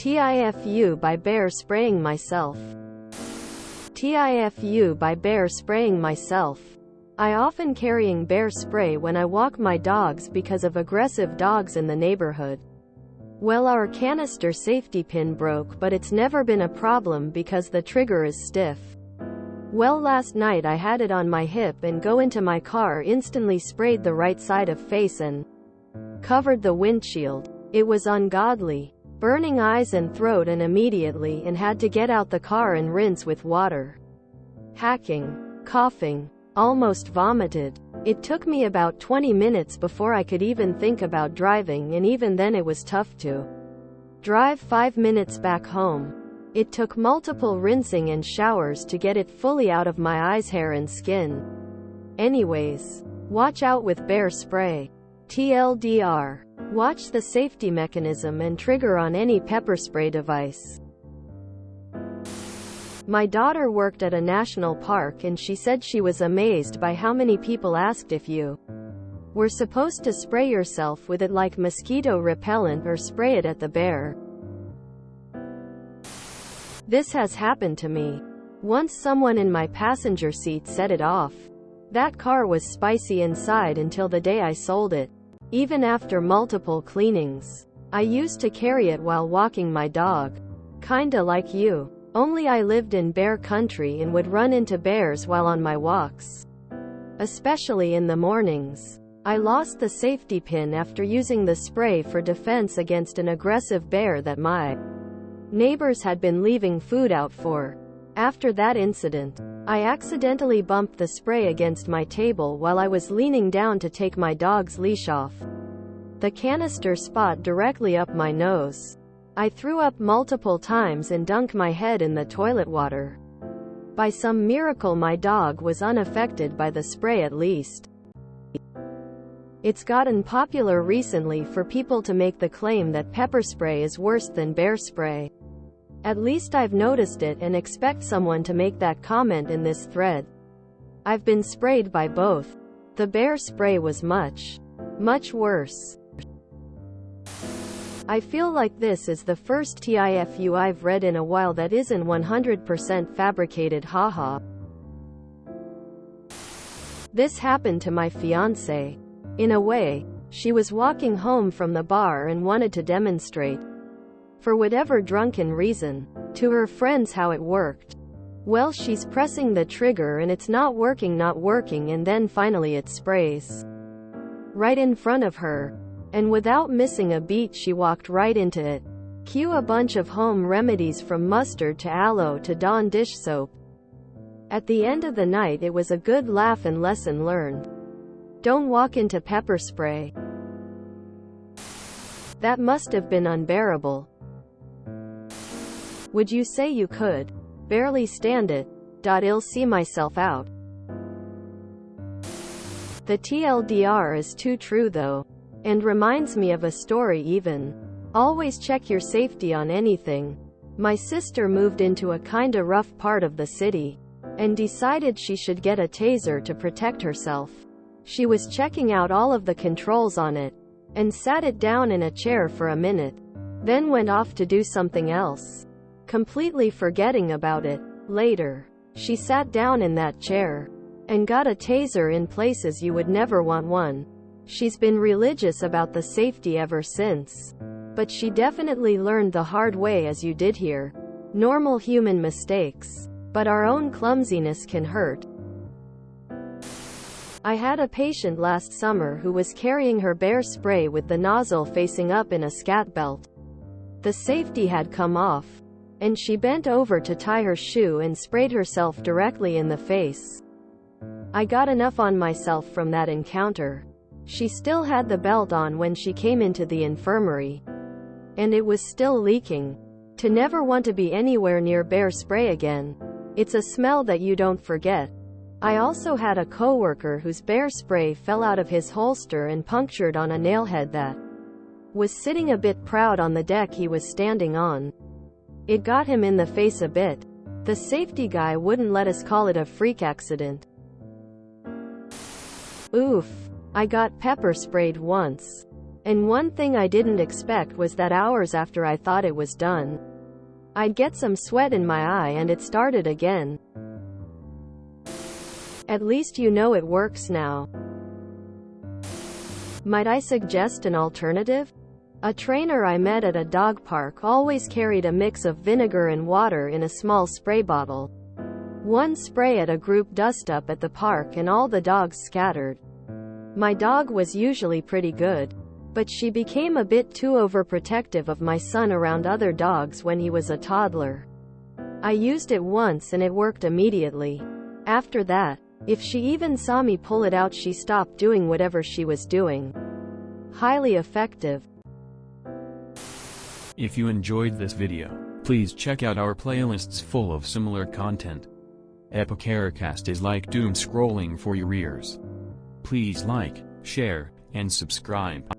TIFU by bear spraying myself. TIFU by bear spraying myself. I often carrying bear spray when I walk my dogs because of aggressive dogs in the neighborhood. Well, our canister safety pin broke, but it's never been a problem because the trigger is stiff. Well, last night I had it on my hip and go into my car, instantly sprayed the right side of face and covered the windshield. It was ungodly. Burning eyes and throat, and immediately and had to get out the car and rinse with water. Hacking. Coughing. Almost vomited. It took me about 20 minutes before I could even think about driving, and even then it was tough to drive 5 minutes back home. It took multiple rinsing and showers to get it fully out of my eyes, hair and skin. Anyways, watch out with bear spray. TLDR. Watch the safety mechanism and trigger on any pepper spray device. My daughter worked at a national park and she said she was amazed by how many people asked if you were supposed to spray yourself with it like mosquito repellent or spray it at the bear. This has happened to me. Once someone in my passenger seat set it off. That car was spicy inside until the day I sold it. Even after multiple cleanings. I used to carry it while walking my dog. Kinda like you. Only I lived in bear country and would run into bears while on my walks. Especially in the mornings. I lost the safety pin after using the spray for defense against an aggressive bear that my neighbors had been leaving food out for. After that incident, I accidentally bumped the spray against my table while I was leaning down to take my dog's leash off. The canister spot directly up my nose. I threw up multiple times and dunked my head in the toilet water. By some miracle my dog was unaffected by the spray, at least. It's gotten popular recently for people to make the claim that pepper spray is worse than bear spray. At least I've noticed it and expect someone to make that comment in this thread. I've been sprayed by both. The bear spray was much worse. I feel like this is the first TIFU I've read in a while that isn't 100% fabricated, haha. This happened to my fiancé. In a way, she was walking home from the bar and wanted to demonstrate, for whatever drunken reason, to her friends how it worked. Well, she's pressing the trigger and it's not working, and then finally it sprays right in front of her. And without missing a beat she walked right into it. Cue a bunch of home remedies from mustard to aloe to Dawn dish soap. At the end of the night it was a good laugh and lesson learned. Don't walk into pepper spray. That must have been unbearable. Would you say you could barely stand it? I'll see myself out. The TLDR is too true though. And reminds me of a story even. Always check your safety on anything. My sister moved into a kinda rough part of the city. And decided she should get a taser to protect herself. She was checking out all of the controls on it. And sat it down in a chair for a minute. Then went off to do something else. Completely forgetting about it. Later, she sat down in that chair. And got a taser in places you would never want one. She's been religious about the safety ever since. But she definitely learned the hard way, as you did here. Normal human mistakes. But our own clumsiness can hurt. I had a patient last summer who was carrying her bear spray with the nozzle facing up in a scat belt. The safety had come off. And she bent over to tie her shoe and sprayed herself directly in the face. I got enough on myself from that encounter. She still had the belt on when she came into the infirmary. And it was still leaking. To never want to be anywhere near bear spray again. It's a smell that you don't forget. I also had a coworker whose bear spray fell out of his holster and punctured on a nailhead that was sitting a bit proud on the deck he was standing on. It got him in the face a bit. The safety guy wouldn't let us call it a freak accident. Oof. I got pepper sprayed once. And one thing I didn't expect was that hours after I thought it was done, I'd get some sweat in my eye and it started again. At least you know it works now. Might I suggest an alternative? A trainer I met at a dog park always carried a mix of vinegar and water in a small spray bottle. One spray at a group dust-up at the park and all the dogs scattered. My dog was usually pretty good, but she became a bit too overprotective of my son around other dogs when he was a toddler. I used it once and it worked immediately. After that, if she even saw me pull it out, she stopped doing whatever she was doing. Highly effective. If you enjoyed this video, please check out our playlists full of similar content. Epicaricast is like doom scrolling for your ears. Please like, share, and subscribe.